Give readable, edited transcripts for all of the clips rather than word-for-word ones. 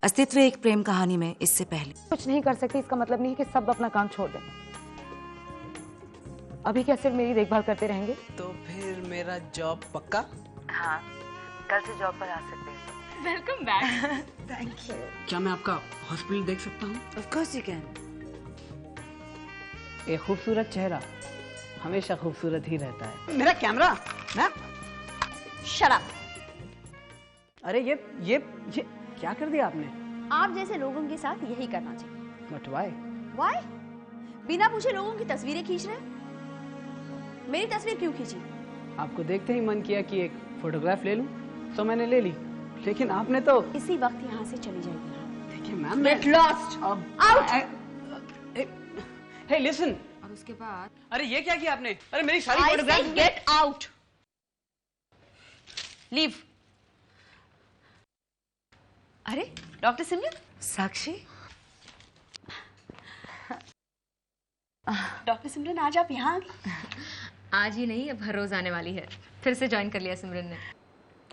अस्तित्व एक प्रेम कहानी में इससे पहले कुछ नहीं कर सकते इसका मतलब नहीं कि सब अपना काम छोड़ दें। अभी क्या सिर्फ मेरी देखभाल करते रहेंगे? तो फिर मेरा जॉब पक्का? हाँ, कल से जॉब पर आ सकते हैं। Welcome back. Thank you. क्या मैं आपका हॉस्पिटल देख सकता हूँ? Of course you can. एक खूबसूरत चेहरा हमेशा खूबसूरत ही रहता है। मेरा कैमरा ना। Shut up. अरे ये क्या कर दिया आपने? आप जैसे लोगों के साथ यही करना चाहिए। But why? Why? बिना पूछे लोगों की तस्वीरें खींच रहे हैं। मेरी तस्वीर क्यों खींची? आपको देखते ही मन किया कि एक फोटोग्राफ ले लूं, तो मैंने ले ली। लेकिन आपने तो इसी वक्त यहाँ से चली जाएगी। देखिए ma'am, Get lost. Out. Hey, listen. और उसके बाद अरे ये क्या किया आपने? अरे मेरी सारी photograph. I say get out. Leave. अरे डॉक्टर सिमरन। साक्षी, डॉक्टर सिमरन आज आप यहाँ आ गई? आज ही नहीं, अब हर रोज आने वाली है। फिर से ज्वाइन कर लिया सिमरन ने।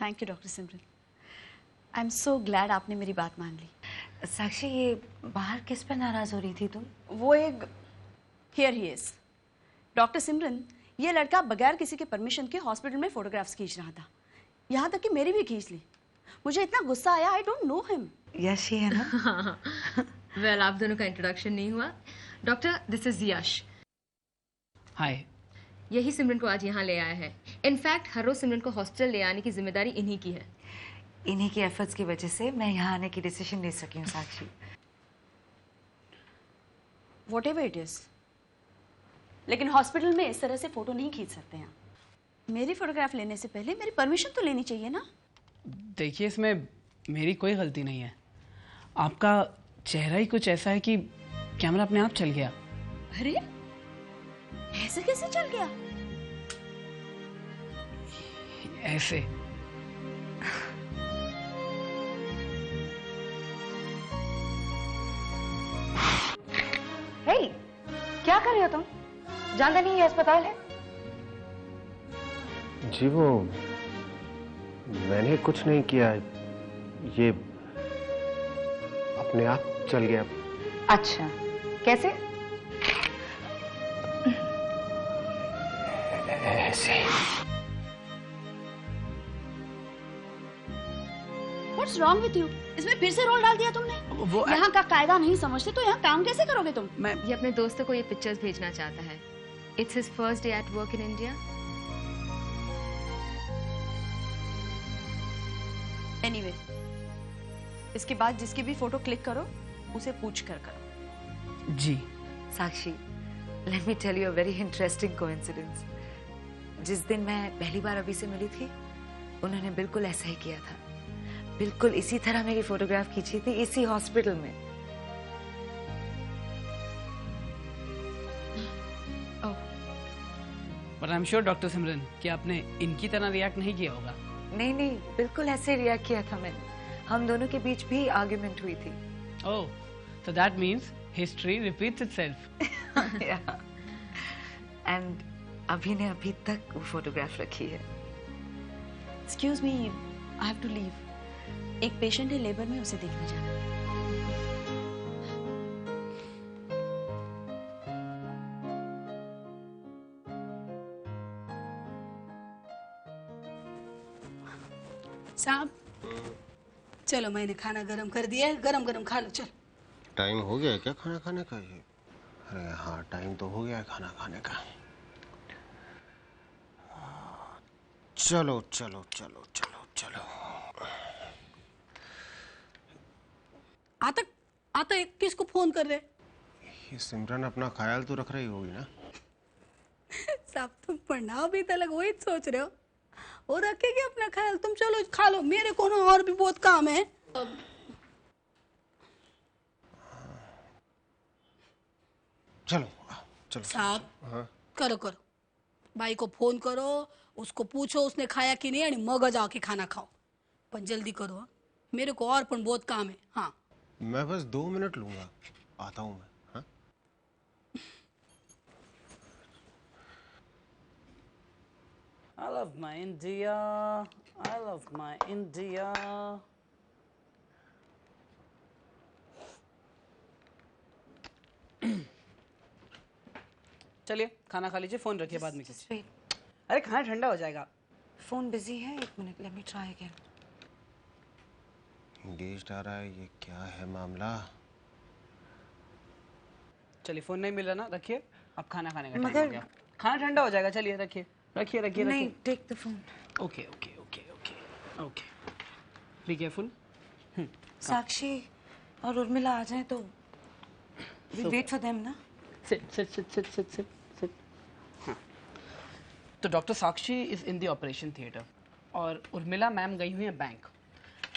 Thank you doctor Simran. I am so glad आपने मेरी बात मान ली। साक्षी ये बाहर किस पर नाराज हो रही थी तुम? वो एक हियर ही इज। डॉक्टर सिमरन, ये लड़का बगैर किसी के परमिशन के हॉस्पिटल में फोटोग्राफ्स खींच रहा था। यहाँ तक कि मेरी भी खींच ली। मुझे इतना गुस्सा आया, आई डोंट नो हिम। यश ही है ना? वेल, आप दोनों का इंट्रोडक्शन नहीं हुआ। डॉक्टर, दिस इज यश। हाय। यही सिमरन को आज यहाँ ले आया है। इनफैक्ट हर रोज सिमरन को हॉस्पिटल ले आने की जिम्मेदारी इन्हीं की है। इन्हीं की एफर्ट्स की वजह से मैं यहाँ आने की डिसीजन ले सकी हूँ साक्षी। Whatever it is, लेकिन हॉस्पिटल में इस तरह से फोटो नहीं खींच सकते हैं। मेरी फोटोग्राफ लेने से पहले मेरी परमिशन तो लेनी चाहिए ना। देखिए इसमें मेरी कोई गलती नहीं है। आपका चेहरा ही कुछ ऐसा है कि कैमरा अपने आप चल गया। अरे ऐसे कैसे चल गया? ऐसे। हे, क्या कर रहे हो तुम? जानते नहीं ये अस्पताल है? जी वो मैंने कुछ नहीं किया, ये अपने आप चल गया। अच्छा, कैसे? ऐसे। What's wrong with you? इसमें फिर से रोल डाल दिया तुमने। वो यहाँ का कायदा नहीं समझते तो यहाँ काम कैसे करोगे तुम? ये अपने दोस्तों को ये पिक्चर्स भेजना चाहता है। It's his first day at work in India. Anyway, इसके बाद जिसकी भी फोटो क्लिक करो उसे पूछ कर करो। जी। Sakshi, let me tell you a very interesting coincidence. जिस दिन मैं पहली बार अभी से मिली थी, उन्होंने बिल्कुल ऐसा ही किया था। बिल्कुल इसी तरह मेरी फोटोग्राफ खींची थी, इसी हॉस्पिटल में। पर आई एम श्योर डॉक्टर सिमरन कि आपने इनकी तरह रिएक्ट नहीं किया होगा। नहीं नहीं, बिल्कुल ऐसे रिएक्ट किया था मैंने। हम दोनों के बीच भी आर्ग्यूमेंट हुई थी। Oh, so that means history repeats itself. And अभी ने अभी तक वो फोटोग्राफ रखी है। Excuse me, I have to leave. एक पेशेंट है लेबर में, उसे देखने जाना है। साहब, चलो मैंने खाना गरम कर दिया है, गरम गरम खा लो। चल। टाइम हो गया है क्या खाना खाने का? ये अरे हाँ, टाइम तो हो गया है खाना खाने का। चलो चलो चलो चलो चलो। आता किसको फोन कर रहे? ये सिमरन अपना ख्याल तो रख रही होगी ना? साहब तुम पढ़ना अभी तक वही सोच रहे हो, और रखेगी अपना ख्याल। तुम चलो खा लो, मेरे को ना और भी बहुत काम है। चलो चलो साहब, हाँ। करो करो, भाई को फोन करो, उसको पूछो उसने खाया कि नहीं, यानी मगज आके खाना खाओ। पर जल्दी करो हाँ? मेरे को और पण बहुत काम है। हाँ मैं बस 2 मिनट लूंगा, आता हूँ मैं। हाँ? I love my India. I love my India. चलिए खाना खा लीजिए, फोन रखिए, बाद में कीजिए। Wait, अरे खाना ठंडा हो जाएगा। फोन बिजी है, एक minute, let me try again. Engaged आ रहा है, ये क्या है मामला? चलिए फोन नहीं मिल रहा ना, रखिए, अब खाना खाने का टाइम मगर- हो गया। खाना ठंडा हो जाएगा, चलिए रखिए रखिए रखिए नहीं, रखिए। Take the phone. Okay okay okay okay okay, be careful. Sakshi और उर्मिला आ जाए तो वी वेट फॉर देम ना। Sit sit sit sit sit sit sit. हाँ, तो doctor Sakshi is in the operation theatre और उर्मिला मैम गई हुई है बैंक,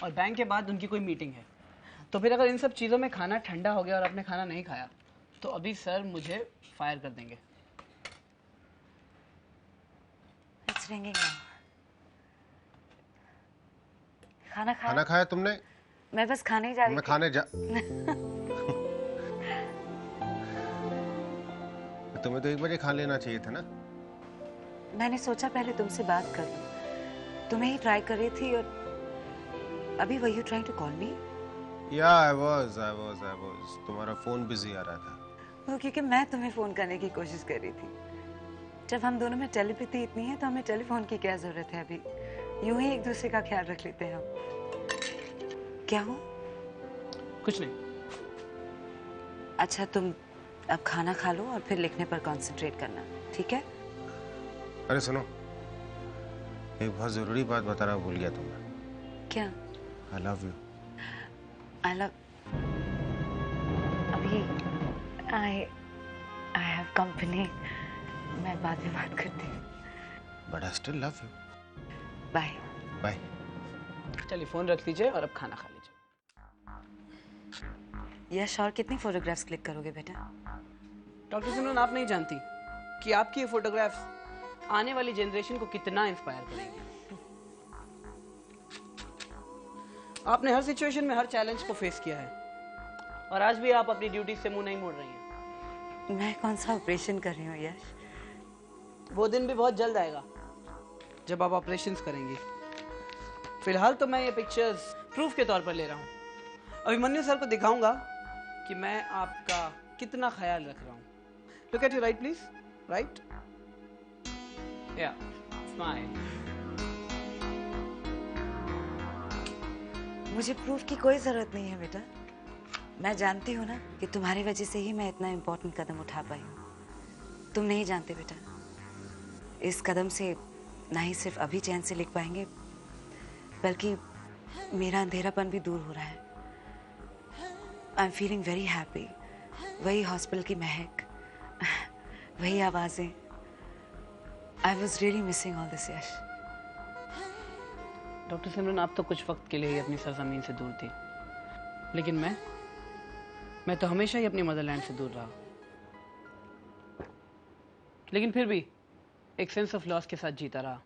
और बैंक के बाद उनकी कोई मीटिंग है। तो फिर अगर इन सब चीज़ों में खाना ठंडा हो गया और आपने खाना नहीं खाया तो अभी सर मुझे फायर कर देंगे। It's ringing now. खाना खाया? खाना खाया तुमने? मैं बस खाने ही जा रही मैं थी। खाने जा तुम्हें तो 1 बजे खा लेना चाहिए था ना। मैंने सोचा पहले तुमसे बात कर लूं। तुम्हें ही ट्राई कर रही थी और अभी were you trying to call me? या आई वाज तुम्हारा फोन बिजी आ रहा था। वो क्योंकि मैं तुम्हें फोन करने की कोशिश कर रही थी। जब हम दोनों में टेलीपैथी इतनी है तो हमें टेलीफोन की क्या जरूरत है? अभी यूं ही एक दूसरे का ख्याल रख लेते हैं हम। क्या हो? कुछ नहीं। अच्छा, तुम अब खाना खा लो और फिर लिखने पर कंसंट्रेट करना, ठीक है? अरे सुनो, एक बहुत जरूरी बात बताना भूल गया तुम्हें। क्या? I love you. I love अभी आई हैव कंपनी। मैं बाद में बात करती हूँ। But I still love you. Bye. Bye. चलिए फोन रख लीजिए और अब खाना खा लीजिए। यश, और कितनी फोटोग्राफ्स क्लिक करोगे बेटा? डॉक्टर सिमरन, आप नहीं जानती कि आपकी ये फोटोग्राफ्स आने वाली जनरेशन को कितना इंस्पायर करेंगी। आपने हर सिचुएशन में हर चैलेंज को फेस किया है और आज भी आप अपनी ड्यूटी से मुंह नहीं मोड़ रही हैं। मैं कौन सा ऑपरेशन कर रही हूँ यश? वो दिन भी बहुत जल्द आएगा जब आप ऑपरेशंस करेंगी। फिलहाल तो मैं ये पिक्चर्स प्रूफ के तौर पर ले रहा हूँ। अभिमन्यु सर को दिखाऊंगा कि मैं आपका कितना ख्याल रख रहा हूँ। Look at you right please, right, या स्माइल। मुझे प्रूफ की कोई जरूरत नहीं है बेटा। मैं जानती हूँ ना कि तुम्हारी वजह से ही मैं इतना इम्पोर्टेंट कदम उठा पाई हूँ। तुम नहीं जानते बेटा, इस कदम से ना ही सिर्फ अभी चैन से लिख पाएंगे बल्कि मेरा अंधेरापन भी दूर हो रहा है। I am feeling very happy. वही हॉस्पिटल की महक, वही आवाजें। I was really missing all this Yash. Doctor Simran, आप तो कुछ वक्त के लिए ही अपनी सरजमीन से दूर थी, लेकिन मैं तो हमेशा ही अपनी मदरलैंड से दूर रहा। लेकिन फिर भी एक सेंस ऑफ लॉस के साथ जीता रहा।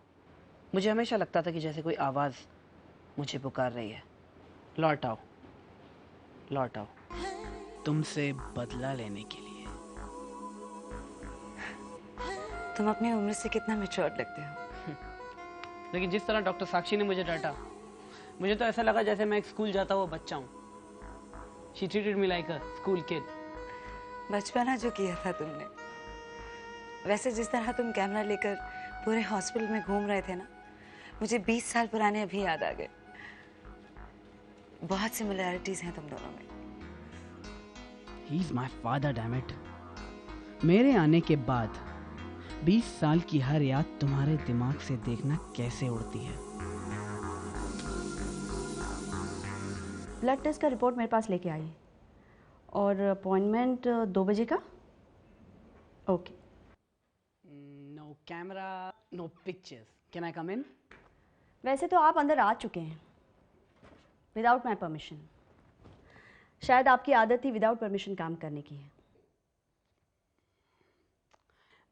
मुझे हमेशा लगता था कि जैसे कोई आवाज़ मुझे पुकार रही है, लौट आओ, लौट आओ, तुमसे बदला लेने के लिए। तुम अपनी उम्र से कितना मैच्योर्ड लगते हो। लेकिन जिस तरह डॉक्टर साक्षी ने मुझे डांटा, मुझे तो ऐसा लगा जैसे मैं एक स्कूल जाता हुआ बच्चा हूँ। She treated me like a school kid. बचपना जो किया था तुमने, वैसे जिस तरह तुम कैमरा लेकर पूरे हॉस्पिटल में घूम रहे थे ना, मुझे 20 साल पुराने अभी याद आ गए। बहुत सिमिलैरिटीज हैं तुम दोनों में। He's my father, damn it. मेरे आने के बाद 20 साल की हर याद तुम्हारे दिमाग से देखना कैसे उड़ती है। ब्लड टेस्ट का रिपोर्ट मेरे पास लेके आई और अपॉइंटमेंट 2 बजे का। Okay. No camera, no pictures. Can I come in? वैसे तो आप अंदर आ चुके हैं विदाउट माई परमिशन। शायद आपकी आदत ही विदाउट परमिशन काम करने की है।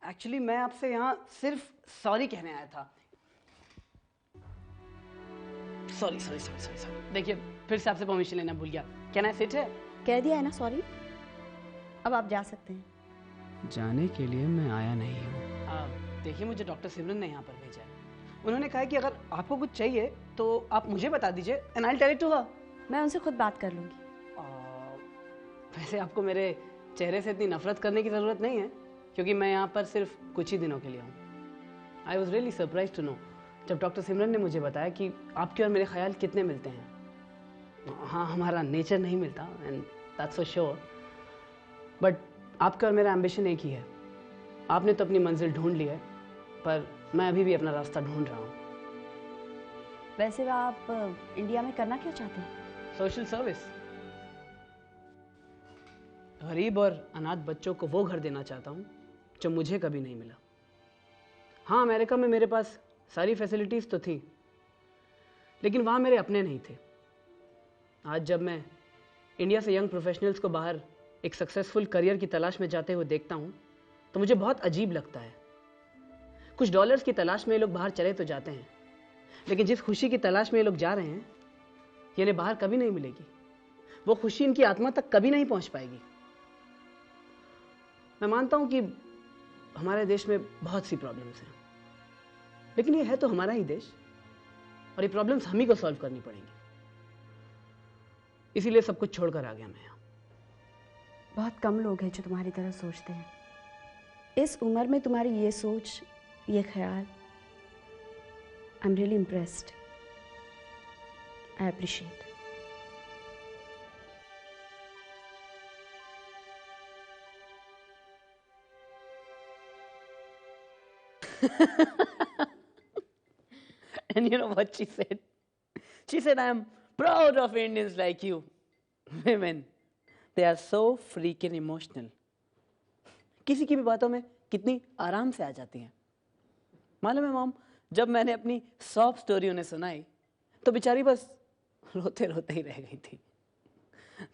एक्चुअली मैं आपसे यहाँ सिर्फ सॉरी कहने आया था। Sorry sorry sorry sorry sorry. देखिए, फिर से आपसे परमिशन लेना भूल गया। कैन आई सिट है? कह दिया है ना सॉरी। अब आप जा सकते हैं। जाने के लिए मैं आया नहीं हूँ। देखिए, मुझे डॉक्टर सिमरन ने यहाँ पर भेजा है। उन्होंने कहा कि अगर आपको कुछ चाहिए तो आप मुझे बता दीजिए and I will tell it to her. मैं उनसे खुद बात कर लूँगी। वैसे आपको मेरे चेहरे से इतनी नफरत करने की ज़रूरत नहीं है। क्योंकि मैं यहाँ पर सिर्फ कुछ ही दिनों के लिए हूँ। I was really surprise to know जब डॉक्टर सिमरन ने मुझे बताया कि आपके और मेरे ख्याल कितने मिलते हैं। हाँ, हमारा नेचर नहीं मिलता and that's for sure, but आपका और मेरा एम्बिशन एक ही है। आपने तो अपनी मंजिल ढूंढ ली है, पर मैं अभी भी अपना रास्ता ढूंढ रहा हूँ। वैसे आप इंडिया में करना क्या चाहते हैं? Social service. गरीब और अनाथ बच्चों को वो घर देना चाहता हूँ जो मुझे कभी नहीं मिला। हाँ, अमेरिका में मेरे पास सारी फैसिलिटीज़ तो थी, लेकिन वहाँ मेरे अपने नहीं थे। आज जब मैं इंडिया से यंग प्रोफेशनल्स को बाहर एक सक्सेसफुल करियर की तलाश में जाते हुए देखता हूँ तो मुझे बहुत अजीब लगता है। कुछ डॉलर्स की तलाश में ये लोग बाहर चले तो जाते हैं, लेकिन जिस खुशी की तलाश में ये लोग जा रहे हैं ये इन्हें बाहर कभी नहीं मिलेगी। वो खुशी इनकी आत्मा तक कभी नहीं पहुंच पाएगी। मैं मानता हूं कि हमारे देश में बहुत सी प्रॉब्लम्स हैं, लेकिन ये है तो हमारा ही देश और ये प्रॉब्लम्स हम ही को सॉल्व करनी पड़ेंगी। इसीलिए सब कुछ छोड़कर आ गया मैं यहाँ। बहुत कम लोग हैं जो तुम्हारी तरह सोचते हैं। इस उम्र में तुम्हारी ये सोच, ये ख्याल, I am really impressed. I appreciate. And you know what she said? She said, I am proud of Indians like you. Women, they are so freaking emotional. किसी की भी बातों में कितनी आराम से आ जाती हैं। मालूम है मॉम, जब मैंने अपनी सॉफ्ट स्टोरी उन्हें सुनाई तो बेचारी बस रोते रोते ही रह गई थी।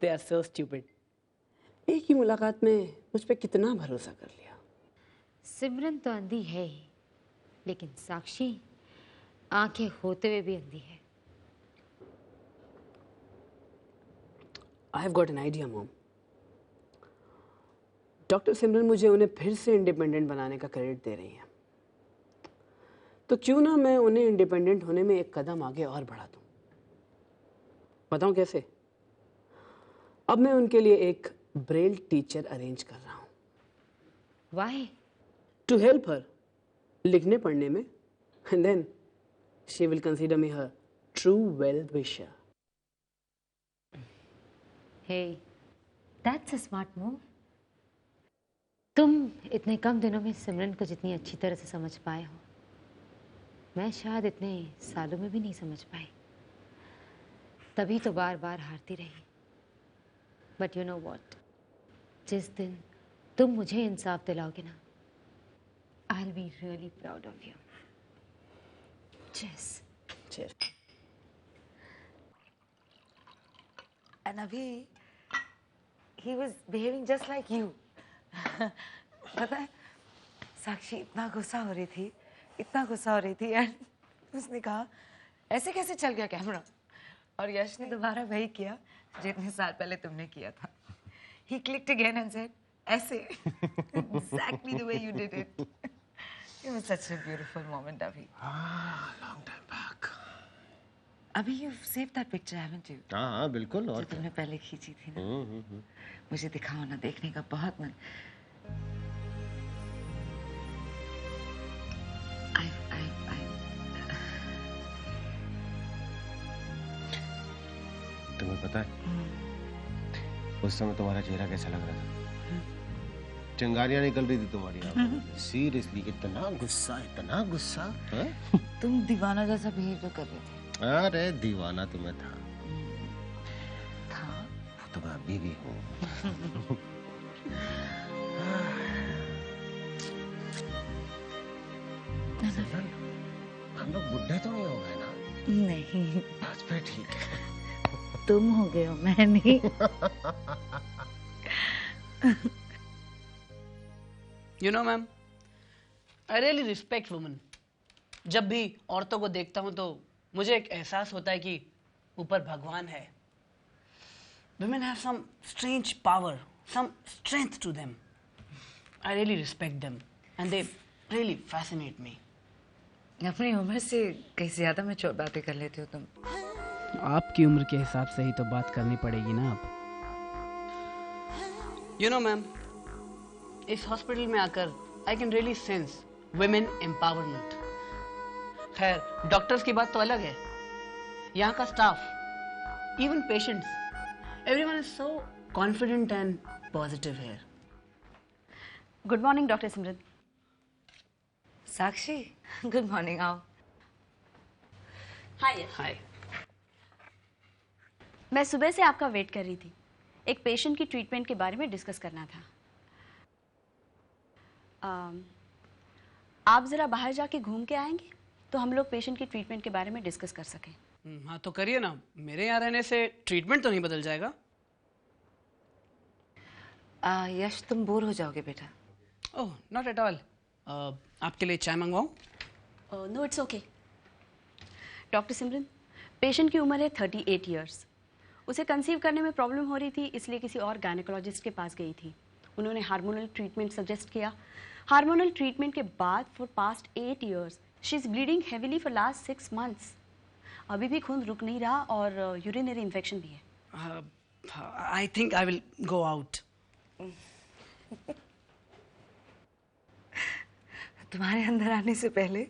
They are so stupid. एक ही मुलाकात में मुझ पे कितना भरोसा कर लिया। सिमरन तो अंधी है ही, लेकिन साक्षी आंखें होते हुए भी अंधी है। I have got an idea, Mom. Doctor Simran मुझे उन्हें फिर से इंडिपेंडेंट बनाने का क्रेडिट दे रही हैं, तो क्यों ना मैं उन्हें इंडिपेंडेंट होने में एक कदम आगे और बढ़ा दूं। बताऊं कैसे? अब मैं उनके लिए एक ब्रेल टीचर अरेंज कर रहा हूं। Why? To help her लिखने पढ़ने में, and then she will consider me her true well-wisher. Hey, that's a smart move. तुम इतने कम दिनों में सिमरन को जितनी अच्छी तरह से समझ पाए हो, मैं शायद इतने सालों में भी नहीं समझ पाई। तभी तो बार बार हारती रही। But you know what? जिस दिन तुम मुझे इंसाफ दिलाओगे ना, I'll be really proud of you. Cheers. Cheers. And अभी he was behaving just like you. पता है, साक्षी इतना गुस्सा हो रही थी एंड उसने कहा ऐसे कैसे चल गया कैमरा, और यश ने दोबारा वही किया जितने साल पहले तुमने किया था। He clicked again and said ऐसे exactly the way you did it. It was such a beautiful moment, Abhi. long time back. Abhi, you've saved that picture, haven't you? हाँ बिल्कुल। और जो तुमने पहले खींची थी ना, मुझे दिखाओ ना, देखने का बहुत मन। तुम्हें पता है उस समय तुम्हारा चेहरा कैसा लग रहा था? चिंगारियां निकल रही थी तुम्हारी आंखों में। सीरियसली, इतना गुस्सा है? तुम दीवाना जैसा बिहेव तो कर रहे थे। अरे दीवाना तुम्हें था वो तो मैं अभी भी हूँ। हम लोग बुढ़े तो नहीं हो गए ना? नहीं, बस फिर ठीक है। तुम हो गए हो, मैं नहीं। You know, ma'am, I really respect women. जब भी औरतों को देखता हूँ तो मुझे एक एहसास होता है कि ऊपर भगवान है। Women have some strange power, some strength to them. I really respect them, and they really fascinate me. अपनी उम्र से कहीं ज्यादा मैच्योर बातें कर लेते हो तुम। आपकी उम्र के हिसाब से ही तो बात करनी पड़ेगी ना अब। You know, ma'am, इस हॉस्पिटल में आकर I can really sense women empowerment. खैर, डॉक्टर्स की बात तो अलग है, यहाँ का staff, even patients, everyone is so confident and positive here. Good morning doctor Simran. Sakshi, good morning. आओ। हाय। हाय। मैं सुबह से आपका वेट कर रही थी, एक पेशेंट की ट्रीटमेंट के बारे में डिस्कस करना था। आप ज़रा बाहर जाके घूम के आएंगे तो हम लोग पेशेंट की ट्रीटमेंट के बारे में डिस्कस कर सकें। हाँ तो करिए ना, मेरे यहाँ रहने से ट्रीटमेंट तो नहीं बदल जाएगा। यश, तुम बोर हो जाओगे बेटा। Oh, not at all. आपके लिए चाय मंगवाऊँ? No, it's okay. Doctor Simran, patient की उम्र है 38 ईयर्स। उसे कंसीव करने में प्रॉब्लम हो रही थी, इसलिए किसी और गायनेकोलॉजिस्ट के पास गई थी। उन्होंने हार्मोनल ट्रीटमेंट सजेस्ट किया। हार्मोनल ट्रीटमेंट के बाद for past 8 years she is bleeding heavily for last 6 months. अभी भी खून रुक नहीं रहा और यूरिनरी इन्फेक्शन भी है। I think I will go out. तुम्हारे अंदर आने से पहले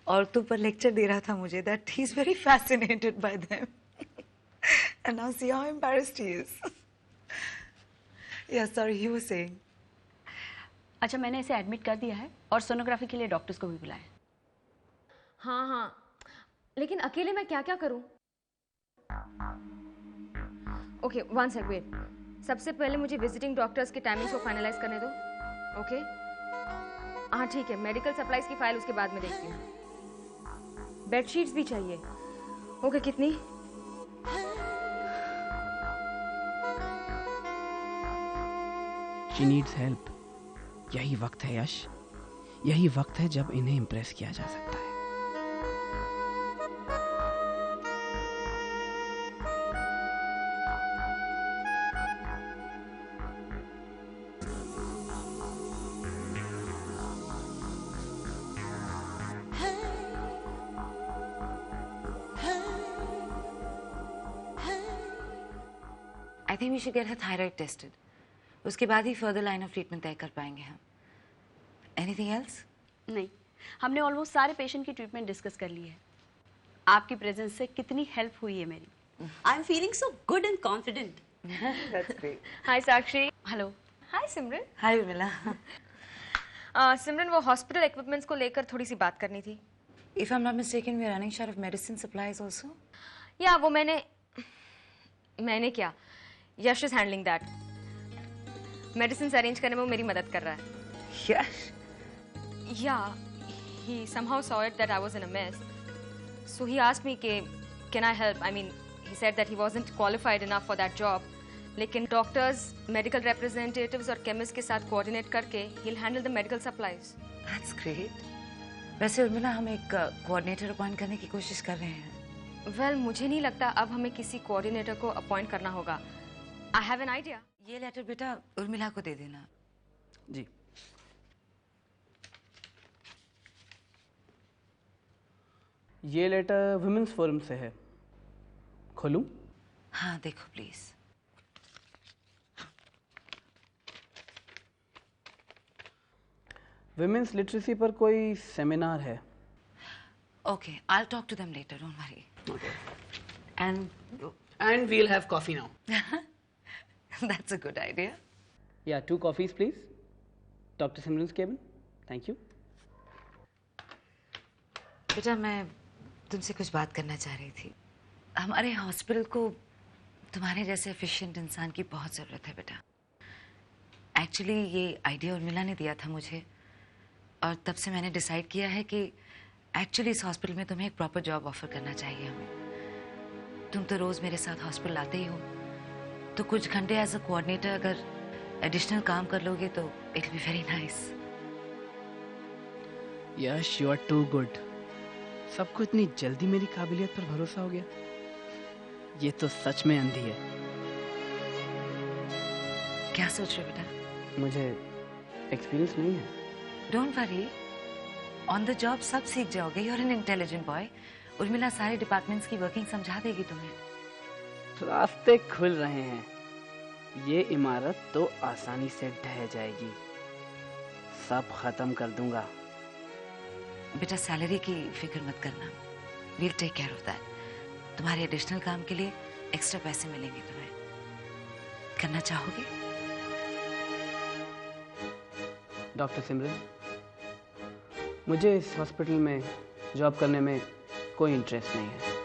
औरतों पर लेक्चर दे रहा था मुझे, that he is very fascinated by them. And now see how embarrassed he is. Yeah, sorry, he was saying. अच्छा, मैंने इसे एडमिट कर दिया है और सोनोग्राफी के लिए डॉक्टर्स को भी बुलाया। हाँ हाँ, लेकिन अकेले मैं क्या क्या करूं? Okay, one sec, wait. सबसे पहले मुझे विजिटिंग डॉक्टर्स के टाइमिंग्स को फाइनलाइज करने दो। ओके? हाँ ठीक है, मेडिकल सप्लाईज की फाइल उसके बाद में देखती हूँ। बेडशीट्स भी चाहिए। ओके, कितनी? She needs help. यही वक्त है यश, यही वक्त है जब इन्हें इम्प्रेस किया जा सकता है। I think we should get her thyroid tested. उसके बाद ही फर्दर लाइन ऑफ ट्रीटमेंट तय कर पाएंगे हम। Anything else? नहीं, हमने ऑलमोस्ट सारे पेशेंट की ट्रीटमेंट डिस्कस कर ली है। आपकी प्रेजेंस से कितनी हेल्प हुई है मेरी। I am feeling so good and confident. That's great. Hi Sakshi. Hello. Hi Simran. Hi Urmila. Simran, वो हॉस्पिटल इक्विपमेंट्स को लेकर थोड़ी सी बात करनी थी। If I'm not mistaken, we are running short of medicine supplies also. या वो मैंने क्या, Yash is handling that. Medicine arrange करने में वो मेरी मदद कर रहा है। Yash? Yeah, he somehow saw it that I was in a mess. So he asked me, can I help? I mean, he said that he wasn't qualified enough for that job. लेकिन doctors, medical representatives और chemist के साथ coordinate करके he'll handle the medical supplies. That's great. वैसे उर्मिला, हम एक coordinator appoint करने की कोशिश कर रहे हैं। Well, मुझे नहीं लगता अब हमें किसी कोऑर्डिनेटर को अपॉइंट करना होगा। I have an idea. ये लेटर बेटा उर्मिला को दे देना। जी। ये लेटर वुमेन्स फोरम से है, खोलूं? हाँ देखो प्लीज। वुमेन्स लिटरेसी पर कोई सेमिनार है। Okay, I'll talk to them later, don't worry. Okay. And we'll have coffee now. that's a good idea. Yeah, 2 coffees please. Dr. Simran's cabin. Thank you. बेटा, मैं तुमसे कुछ बात करना चाह रही थी। हमारे हॉस्पिटल को तुम्हारे जैसे एफिशिएंट इंसान की बहुत ज़रूरत है बेटा। एक्चुअली ये आइडिया उर्मिला ने दिया था मुझे, और तब से मैंने डिसाइड किया है कि एक्चुअली इस हॉस्पिटल में तुम्हें एक प्रॉपर जॉब ऑफर करना चाहिए हमें। तुम तो रोज़ मेरे साथ हॉस्पिटल आते ही हो, तो कुछ घंटे एज अ कोऑर्डिनेटर अगर एडिशनल काम कर लोगे तो it will be very nice. Yash, you are too good. सबको इतनी जल्दी मेरी काबिलियत पर भरोसा हो गया। ये तो सच में अंधी है। क्या सोच रहे हो बेटा? मुझे एक्सपीरियंस नहीं है। Don't worry, on the job सब सीख जाओगे। You are an intelligent boy. Urmila सारे डिपार्टमेंट्स की वर्किंग समझा देगी तुम्हें। रास्ते खुल रहे हैं। ये इमारत तो आसानी से ढह जाएगी। सब खत्म कर दूंगा। बेटा सैलरी की फिक्र मत करना, we'll take care of that. तुम्हारे एडिशनल काम के लिए एक्स्ट्रा पैसे मिलेंगे तुम्हें। करना चाहोगे? डॉक्टर सिमरन, मुझे इस हॉस्पिटल में जॉब करने में कोई इंटरेस्ट नहीं है।